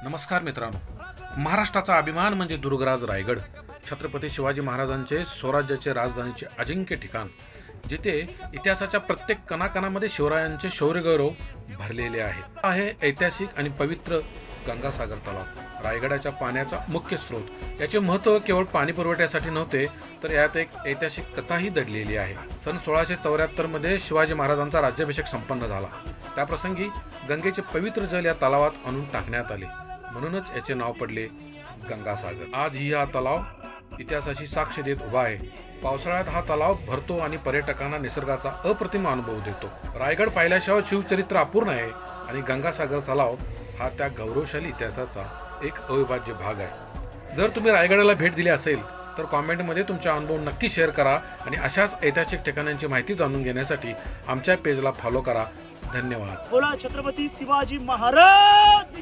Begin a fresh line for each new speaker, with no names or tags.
नमस्कार मित्रांनो, महाराष्ट्राचा अभिमान म्हणजे दुर्गराज रायगड. छत्रपती शिवाजी महाराजांचे स्वराज्याचे राजधानीचे अजिंक्य ठिकाण, जिथे इतिहासाच्या प्रत्येक कणाकणामध्ये शिवरायांचे शौर्यगौरव भरलेले आहे ऐतिहासिक आणि पवित्र गंगासागर तलाव. रायगडाच्या पाण्याचा मुख्य स्रोत. याचे महत्त्व केवळ पाणी पुरवठ्यासाठी नव्हते, तर यात एक ऐतिहासिक कथाही दडलेली आहे. सन 1674 मध्ये शिवाजी महाराजांचा राज्याभिषेक संपन्न झाला. त्याप्रसंगी गंगेचे पवित्र जल या तलावात आणून टाकण्यात आले, म्हणूनच याचे नाव पडले गंगासागर. आजही हा तलाव इतिहासाची साक्ष देत उभा आहे. पावसाळ्यात हा तलाव भरतो आणि पर्यटकांना निसर्गाचा अप्रतिम अनुभव देतो. रायगड पाहिल्याशिवाय शिवचरित्र अपूर्ण आहे आणि गंगासागर तलाव हा त्या गौरवशाली इतिहासाचा एक अविभाज्य भाग आहे. जर तुम्ही रायगडाला भेट दिली असेल तर कॉमेंटमध्ये तुमचा अनुभव नक्की शेअर करा आणि अशाच ऐतिहासिक ठिकाणांची माहिती जाणून घेण्यासाठी आमच्या पेजला फॉलो करा. धन्यवाद.
बोला छत्रपती शिवाजी महाराज.